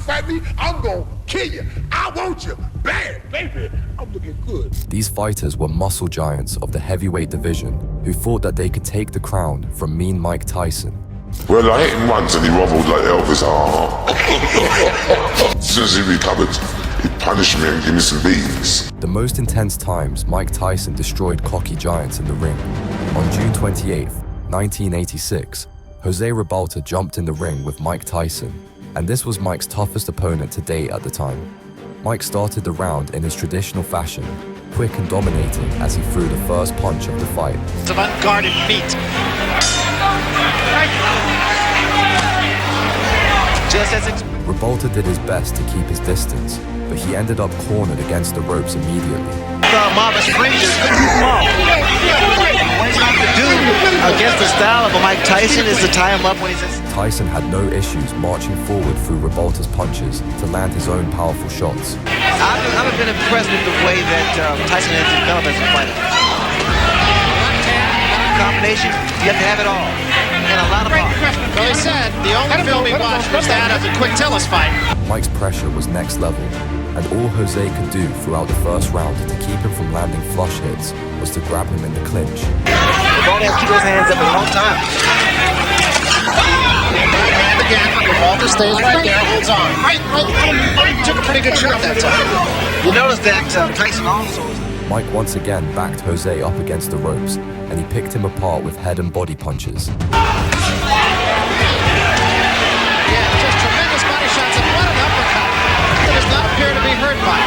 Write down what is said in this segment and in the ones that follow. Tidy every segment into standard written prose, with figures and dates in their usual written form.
fight me, I'm gonna kill you. I want you bad, baby. I'm looking good. These fighters were muscle giants of the heavyweight division who thought that they could take the crown from Mean Mike Tyson. Well, I hit him once and he wobbled like Elvis. As soon as he recovered, he punished me and gave me some beatings. The most intense times Mike Tyson destroyed cocky giants in the ring. On June 28, 1986, Jose Rabola jumped in the ring with Mike Tyson, and this was Mike's toughest opponent to date at the time. Mike started the round in his traditional fashion, quick and dominating as he threw the first punch of the fight. Of unguarded feet. Rabola did his best to keep his distance, but he ended up cornered against the ropes immediately. Marvis Fringes small. What he's going to do against the style of a Mike Tyson is to tie him up when he's in. Tyson had no issues marching forward through Rabola's punches to land his own powerful shots. I've been impressed with the way that Tyson has developed as a fighter. Combination, you have to have it all. And a lot of power. Well, he said the only film he watched was that of the Quick Tillis fight. Mike's pressure was next level, and all Jose could do throughout the first round to keep him from landing flush hits was to grab him in the clinch. Rabola has to keep his hands up a long time. And again, Rabola stays right there, holds on. Took a pretty good shot that time. You notice that Tyson also. Mike once again backed Jose up against the ropes, and he picked him apart with head and body punches. Yeah, just tremendous body shots, and what an uppercut that does not appear to be hurt by.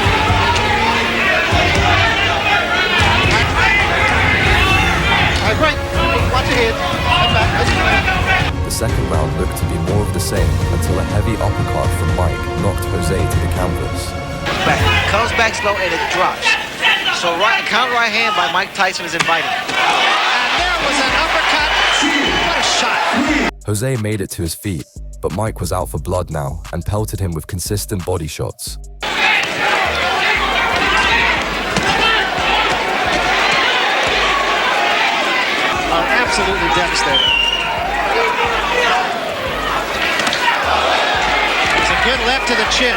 All right, great. Watch your head. The second round looked to be more of the same until a heavy uppercut from Mike knocked Jose to the canvas. Back. Comes back slow and it drops. So counter right hand by Mike Tyson is invited. And there was an uppercut. What a shot. Jose made it to his feet, but Mike was out for blood now and pelted him with consistent body shots. Absolutely devastating. It's a good left to the chin.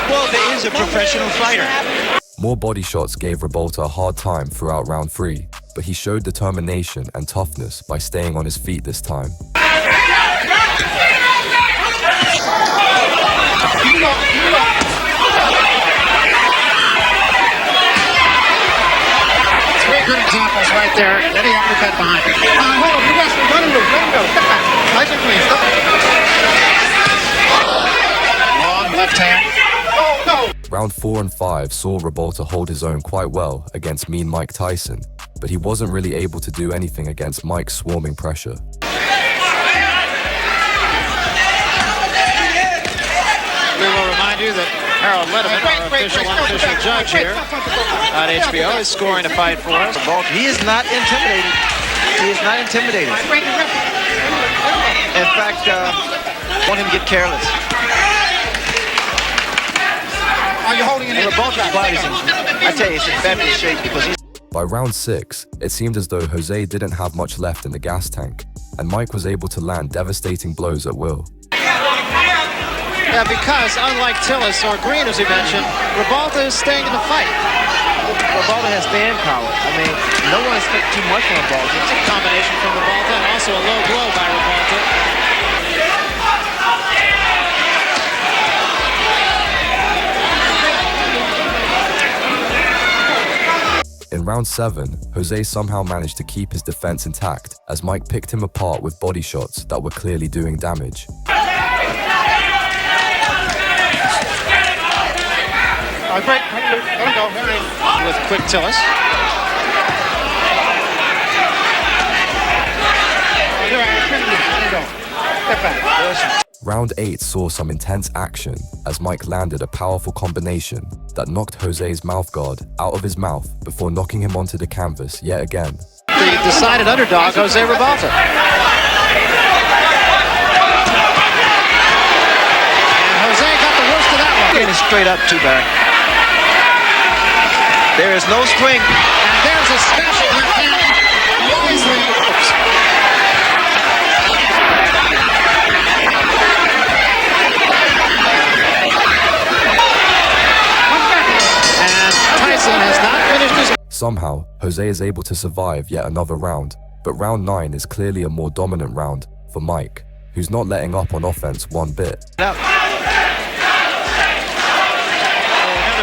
Well, there is a professional fighter. More body shots gave Rabola a hard time throughout round 3, but he showed determination and toughness by staying on his feet this time. Three good examples right there. Then he uppercut behind him. Hold on, you guys, let him go. Step back. Nice and clean. Long left hand. No. Round 4 and 5 saw Rabola hold his own quite well against Mean Mike Tyson, but he wasn't really able to do anything against Mike's swarming pressure. We will remind you that Harold Letterman, our official unofficial judge here on HBO, is scoring a fight for us. He is not intimidated. He is not intimidated. In fact, want him to get careless. Are you holding it in? Rabola's body's in, I tell you, it's in fabulous shape because he's. By round 6, it seemed as though Jose didn't have much left in the gas tank, and Mike was able to land devastating blows at will. Yeah, because unlike Tillis or Green, as he mentioned, Rabola is staying in the fight. Rabola has stand power. I mean, no one expects too much from Rabola. It's a combination from Rabola and also a low blow by Rabola. In round 7, Jose somehow managed to keep his defense intact as Mike picked him apart with body shots that were clearly doing damage. All right, break. Let him go. With Quick Tillis. Step back. Round 8 saw some intense action as Mike landed a powerful combination that knocked Jose's mouthguard out of his mouth before knocking him onto the canvas yet again. The decided underdog, Jose Rabola. And Jose got the worst of that one. Getting straight up, too bad. There is no spring. And there's a special left hand. Somehow, Jose is able to survive yet another round, but round 9 is clearly a more dominant round for Mike, who's not letting up on offense one bit. Another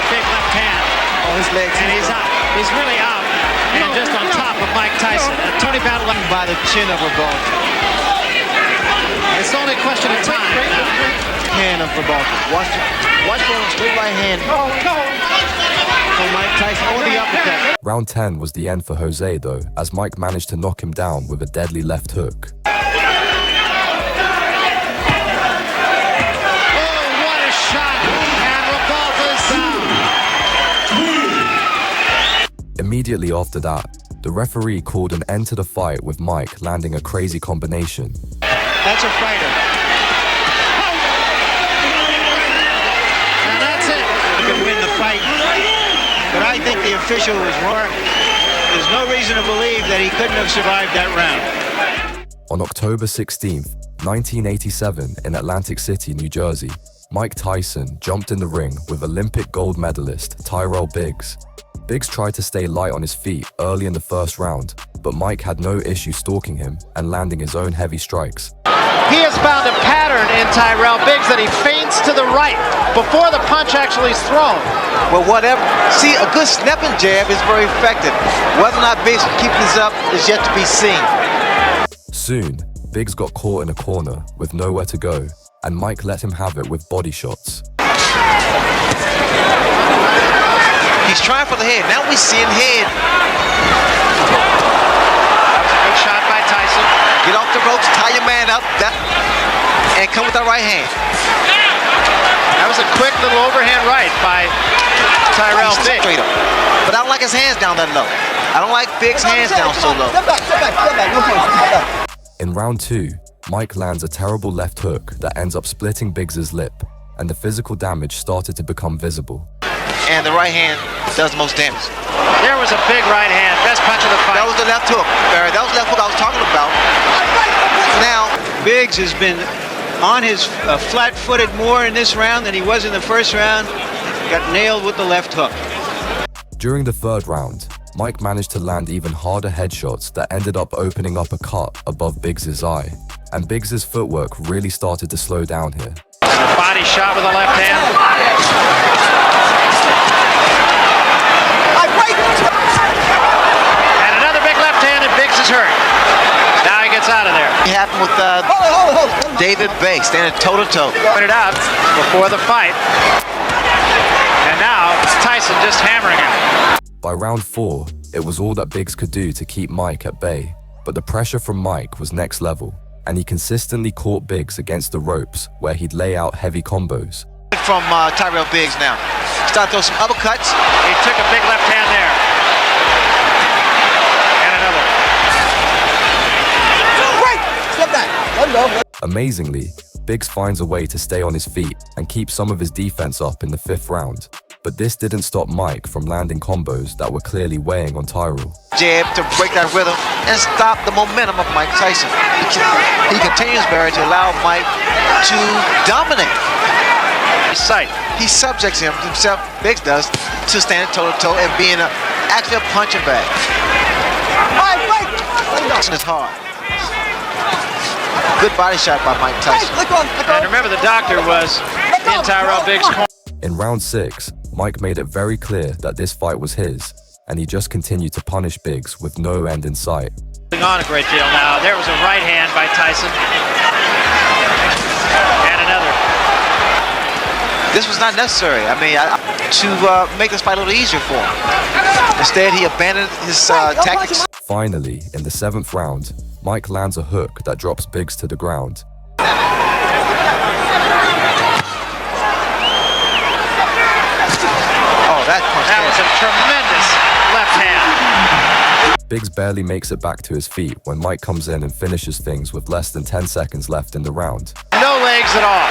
big left hand. Oh, his legs. And he's out. He's really out. And just on top of Mike Tyson. And Tony battling by the chin of Rabola. It's only a question of time now. Hand of Rabola. Watch for him, straight right hand. For Mike Tyson or the uppercut. Round 10 was the end for Jose though, as Mike managed to knock him down with a deadly left hook. Oh, what a shot! And Rabola is down. Immediately after that, the referee called an end to the fight with Mike landing a crazy combination. That's a fighter. And that's it. He could win the fight, but I think the official was wrong. There's no reason to believe that he couldn't have survived that round. On October 16th, 1987 in Atlantic City, New Jersey, Mike Tyson jumped in the ring with Olympic gold medalist Tyrell Biggs. Biggs tried to stay light on his feet early in the first round, but Mike had no issue stalking him and landing his own heavy strikes. He has found a pattern in Tyrell Biggs that he feints to the right before the punch actually is thrown. Well, whatever. See, a good snapping jab is very effective. Whether or not Biggs can keep this up is yet to be seen. Soon, Biggs got caught in a corner with nowhere to go, and Mike let him have it with body shots. He's trying for the head. Now we're seeing head. That was a good shot by Tyson. Get off the ropes, tie your man up, and come with that right hand. That was a quick little overhand right by Tyrell Biggs. Straight up. But I don't like his hands down that low. I don't like Biggs' hands down so low. In round 2, Mike lands a terrible left hook that ends up splitting Biggs' lip, and the physical damage started to become visible. And the right hand does the most damage. There was a big right hand, best punch of the fight. That was the left hook, Barry. That was the left hook I was talking about. Now, Biggs has been on his flat-footed more in this round than he was in the first round. Got nailed with the left hook. During the third round, Mike managed to land even harder headshots that ended up opening up a cut above Biggs' eye, and Biggs' footwork really started to slow down here. Body shot with the left hand. And another big left hand, and Biggs is hurt. Now he gets out of there. it happened with David Bay, standing toe-to-toe. Pointed out before the fight. And now it's Tyson just hammering him. By round 4, it was all that Biggs could do to keep Mike at bay, but the pressure from Mike was next level, and he consistently caught Biggs against the ropes where he'd lay out heavy combos. From Tyrell Biggs now. Start throwing some uppercuts. He took a big left hand there. And another. Amazingly, Biggs finds a way to stay on his feet and keep some of his defense up in the 5th round. But this didn't stop Mike from landing combos that were clearly weighing on Tyrell. Jab to break that rhythm and stop the momentum of Mike Tyson. He continues, Barry, to allow Mike to dominate. He subjects himself, Biggs does, to stand toe-to-toe and being actually a punching bag. Tyson is hard. Good body shot by Mike Tyson. And remember, the doctor was in Tyrell Biggs' corner. In round 6, Mike made it very clear that this fight was his, and he just continued to punish Biggs with no end in sight. Going on a great deal now. There was a right hand by Tyson. And another. This was not necessary. I mean, to make this fight a little easier for him. Instead, he abandoned his tactics. Finally, in the 7th round, Mike lands a hook that drops Biggs to the ground. That was a tremendous left hand. Biggs barely makes it back to his feet when Mike comes in and finishes things with less than 10 seconds left in the round. No legs at all.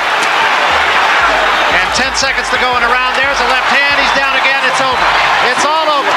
And 10 seconds to go in the round. There's a left hand. He's down again. It's over. It's all over.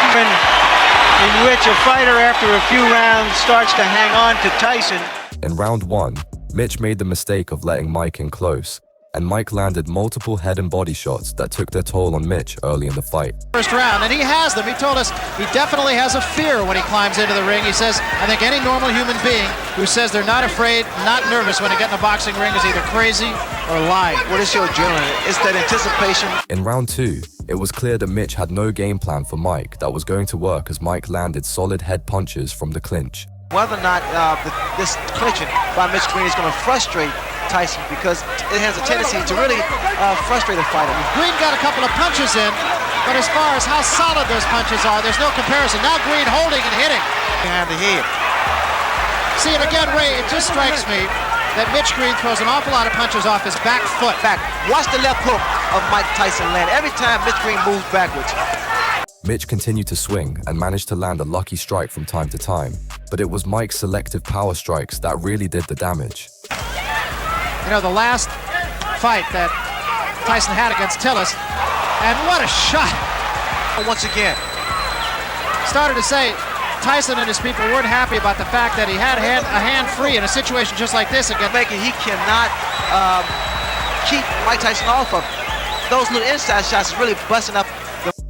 In which a fighter, after a few rounds, starts to hang on to Tyson. In round 1, Mitch made the mistake of letting Mike in close, and Mike landed multiple head and body shots that took their toll on Mitch early in the fight. First round, and he has them. He told us he definitely has a fear when he climbs into the ring. He says, I think any normal human being who says they're not afraid, not nervous when they get in a boxing ring is either crazy or lying. What is your adrenaline? It's that anticipation. In round 2, it was clear that Mitch had no game plan for Mike that was going to work as Mike landed solid head punches from the clinch. Whether or not this clinching by Mitch Green is going to frustrate Tyson, because it has a tendency to really frustrate a fighter. Green got a couple of punches in, but as far as how solid those punches are, there's no comparison. Now Green holding and hitting. Behind the head. See, and again, Ray, it just strikes me that Mitch Green throws an awful lot of punches off his back foot. Watch the left hook of Mike Tyson land. Every time Mitch Green moves backwards. Mitch continued to swing and managed to land a lucky strike from time to time, but it was Mike's selective power strikes that really did the damage. You know, the last fight that Tyson had against Tillis, and what a shot! Once again. Started to say Tyson and his people weren't happy about the fact that he had a hand free in a situation just like this again. He cannot keep Mike Tyson off of those little inside shots is really busting up.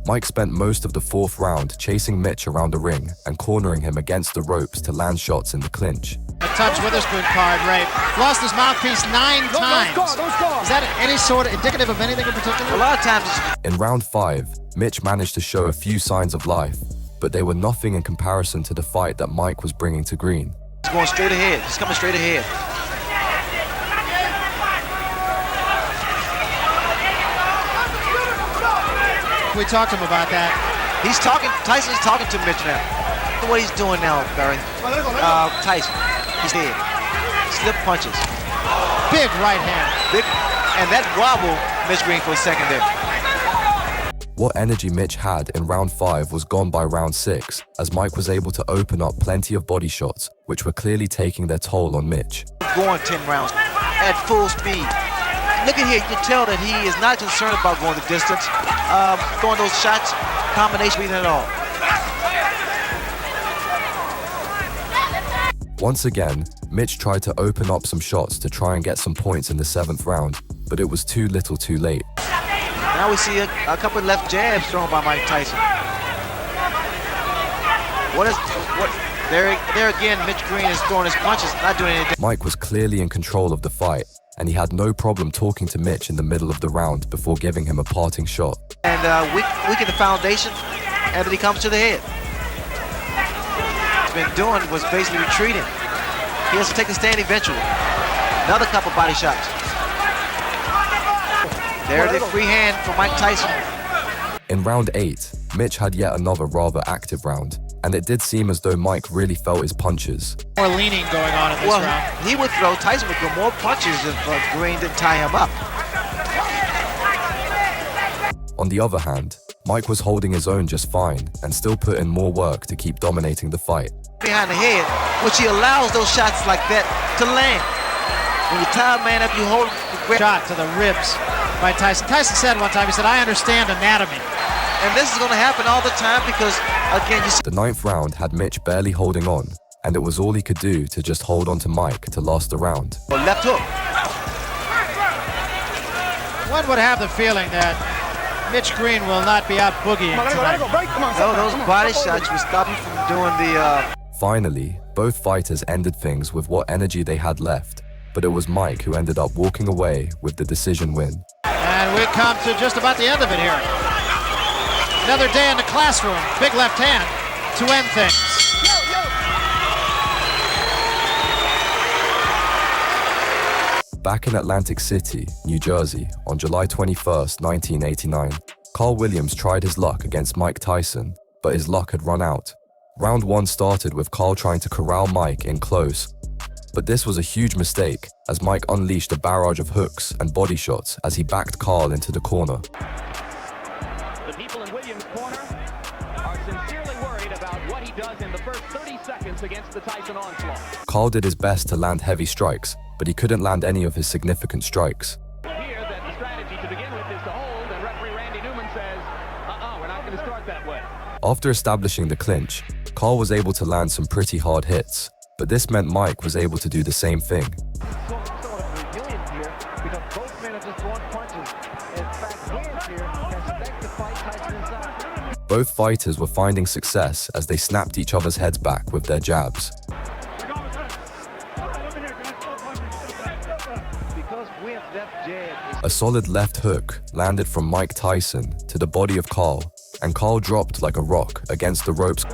Mike spent most of the 4th round chasing Mitch around the ring and cornering him against the ropes to land shots in the clinch. A touch Witherspoon card, Ray. Lost his mouthpiece 9 times. Is that any sort of indicative of anything in particular? A lot of times. In round 5, Mitch managed to show a few signs of life, but they were nothing in comparison to the fight that Mike was bringing to Green. He's going straight ahead. He's coming straight ahead. We talked to him about that. Tyson's talking to Mitch now. Look what he's doing now, Barry. Tyson, he's dead. Slip punches. Big right hand. And that wobbled Mitch Green for a second there. What energy Mitch had in round 5 was gone by round 6, as Mike was able to open up plenty of body shots, which were clearly taking their toll on Mitch. Going 10 rounds at full speed. Look at here, you can tell that he is not concerned about going the distance, throwing those shots, combination beating it all. Once again, Mitch tried to open up some shots to try and get some points in the 7th round, but it was too little too late. Now we see a couple of left jabs thrown by Mike Tyson. There again, Mitch Green is throwing his punches, not doing anything. Mike was clearly in control of the fight, and he had no problem talking to Mitch in the middle of the round before giving him a parting shot. And weaken the foundation, and then he comes to the head. What he's been doing was basically retreating. He has to take a stand eventually. Another couple body shots. There's the free hand for Mike Tyson. In round 8, Mitch had yet another rather active round, and it did seem as though Mike really felt his punches. More leaning going on in this round. Tyson would throw more punches if Green didn't tie him up. On the other hand, Mike was holding his own just fine and still put in more work to keep dominating the fight. Behind the head, which he allows those shots like that to land. When you tie a man up, you hold the shot to the ribs by Tyson. Tyson said one time, he said, I understand anatomy. And this is going to happen all the time because, again, you see... The 9th round had Mitch barely holding on, and it was all he could do to just hold on to Mike to last the round. Left hook. One would have the feeling that Mitch Green will not be out boogieing tonight. No, those body shots will stop you from doing the... Finally, both fighters ended things with what energy they had left, but it was Mike who ended up walking away with the decision win. And we come to just about the end of it here. Another day in the classroom, big left hand to end things. Back in Atlantic City, New Jersey, on July 21st, 1989, Carl Williams tried his luck against Mike Tyson, but his luck had run out. Round 1 started with Carl trying to corral Mike in close, but this was a huge mistake as Mike unleashed a barrage of hooks and body shots as he backed Carl into the corner. The people in Williams' corner are sincerely worried about what he does in the first 30 seconds against the Tyson onslaught. Carl did his best to land heavy strikes, but he couldn't land any of his significant strikes. We'll hear that the strategy to begin with is to hold, and referee Randy Newman says, we're not going to start that way. After establishing the clinch, Carl was able to land some pretty hard hits, but this meant Mike was able to do the same thing. Sort of resilient here because both men have just Both fighters were finding success as they snapped each other's heads back with their jabs. A solid left hook landed from Mike Tyson to the body of Carl, and Carl dropped like a rock against the ropes.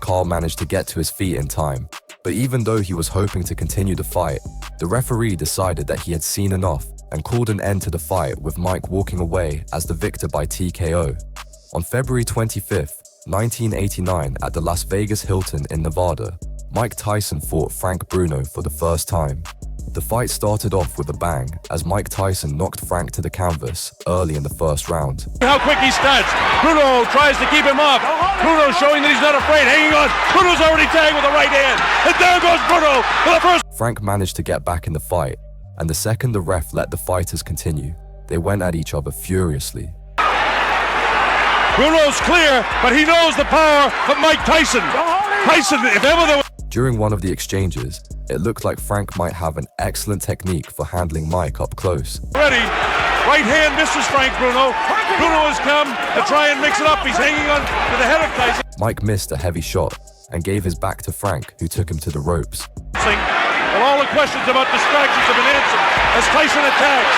Carl managed to get to his feet in time, but even though he was hoping to continue the fight, the referee decided that he had seen enough and called an end to the fight, with Mike walking away as the victor by TKO. On February 25th, 1989, at the Las Vegas Hilton in Nevada, Mike Tyson fought Frank Bruno for the first time. The fight started off with a bang as Mike Tyson knocked Frank to the canvas early in the first round. How quick he starts. Bruno tries to keep him off. Bruno showing that he's not afraid, hanging on. Bruno's already tagged with the right hand. And there goes Bruno for the first. Frank managed to get back in the fight, and the second the ref let the fighters continue, they went at each other furiously. Bruno's clear, but he knows the power of Mike Tyson. Tyson, if ever there was... During one of the exchanges, it looked like Frank might have an excellent technique for handling Mike up close. Ready. Right hand misses Frank Bruno. Bruno has come to try and mix it up. He's hanging on to the head of Tyson. Mike missed a heavy shot and gave his back to Frank, who took him to the ropes. Well, all the questions about distractions have been answered as Tyson attacks.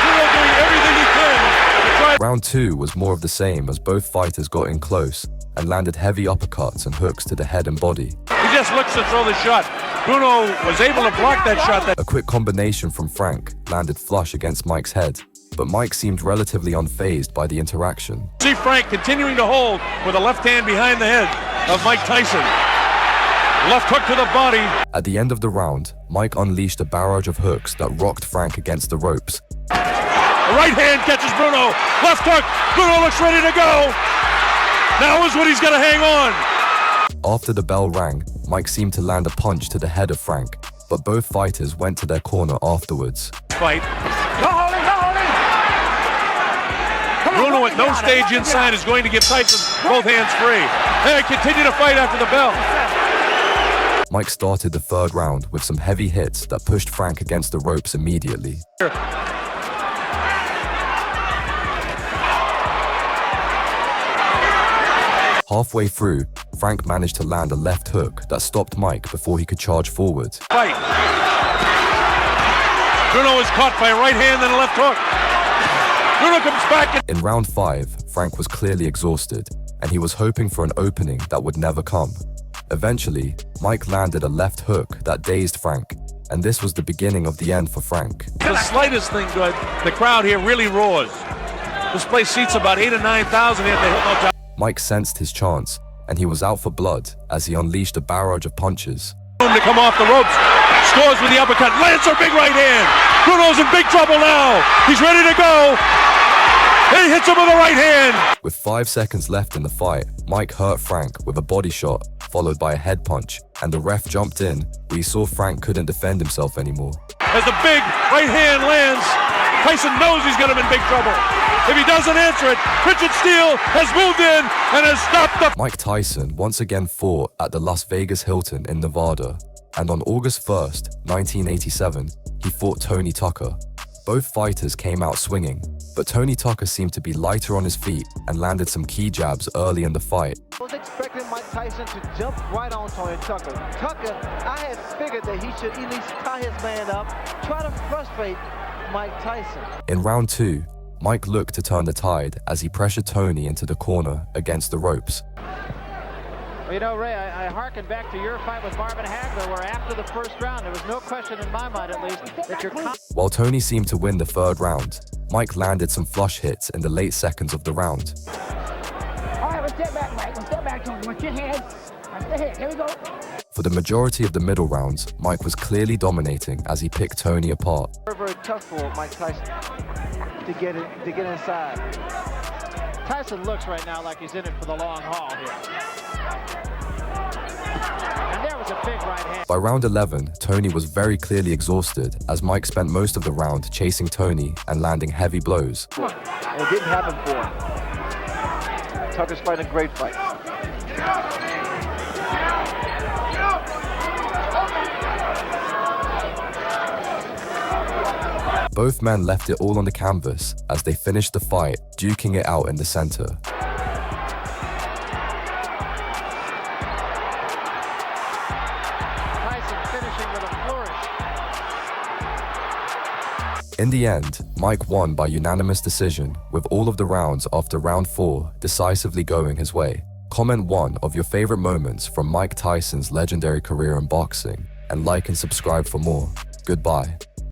Bruno doing everything he can to try. Round 2 was more of the same as both fighters got in close and landed heavy uppercuts and hooks to the head and body. He just looks to throw the shot. Bruno was able to block that shot. A quick combination from Frank landed flush against Mike's head, but Mike seemed relatively unfazed by the interaction. See Frank continuing to hold with a left hand behind the head of Mike Tyson. Left hook to the body. At the end of the round, Mike unleashed a barrage of hooks that rocked Frank against the ropes. The right hand catches Bruno. Left hook. Bruno looks ready to go. Now is when he's going to hang on. After the bell rang, Mike seemed to land a punch to the head of Frank, but both fighters went to their corner afterwards. Fight. Bruno at no stage inside is going to give Tyson both hands free. They continue to fight after the bell. Mike started the third round with some heavy hits that pushed Frank against the ropes immediately. Halfway through, Frank managed to land a left hook that stopped Mike before he could charge forward. Fight. Bruno is caught by a right hand and a left hook. Bruno comes back. In round 5, Frank was clearly exhausted, and he was hoping for an opening that would never come. Eventually, Mike landed a left hook that dazed Frank, and this was the beginning of the end for Frank. The slightest thing good, the crowd here really roars. This place seats about 8,000 or 9,000 here at the Hilton Hotel. Mike sensed his chance, and he was out for blood as he unleashed a barrage of punches. To come off the ropes, scores with the uppercut, lands a big right hand. Bruno's in big trouble now. He's ready to go. He hits him with a right hand. With 5 seconds left in the fight, Mike hurt Frank with a body shot, followed by a head punch, and the ref jumped in, but he saw Frank couldn't defend himself anymore. As the big right hand lands, Tyson knows he's going to be in big trouble. If he doesn't answer it, Richard Steele has moved in and has stopped the... Mike Tyson once again fought at the Las Vegas Hilton in Nevada, and on August 1st, 1987, he fought Tony Tucker. Both fighters came out swinging, but Tony Tucker seemed to be lighter on his feet and landed some key jabs early in the fight. I was expecting Mike Tyson to jump right on Tony Tucker. Tucker, I had figured that he should at least tie his man up, try to frustrate Mike Tyson. In round 2, Mike looked to turn the tide as he pressured Tony into the corner against the ropes. Well, you know, Ray, I hearken back to your fight with Marvin Hagler, where after the first round, there was no question in my mind, at least, that you're... While Tony seemed to win the third round, Mike landed some flush hits in the late seconds of the round. All right, let's step back, Mike. Let's step back, Tony. Watch your head. Watch the head. Here we go. For the majority of the middle rounds, Mike was clearly dominating as he picked Tony apart. Very, very tough for Mike Tyson to get inside. Tyson looks right now like he's in it for the long haul here. And there was a big right hand. By round 11, Tony was very clearly exhausted as Mike spent most of the round chasing Tony and landing heavy blows. And it didn't happen for him. Tucker's fighting a great fight. Both men left it all on the canvas as they finished the fight, duking it out in the center. Tyson finishing with a flourish. In the end, Mike won by unanimous decision, with all of the rounds after round 4 decisively going his way. Comment one of your favorite moments from Mike Tyson's legendary career in boxing, and like and subscribe for more. Goodbye.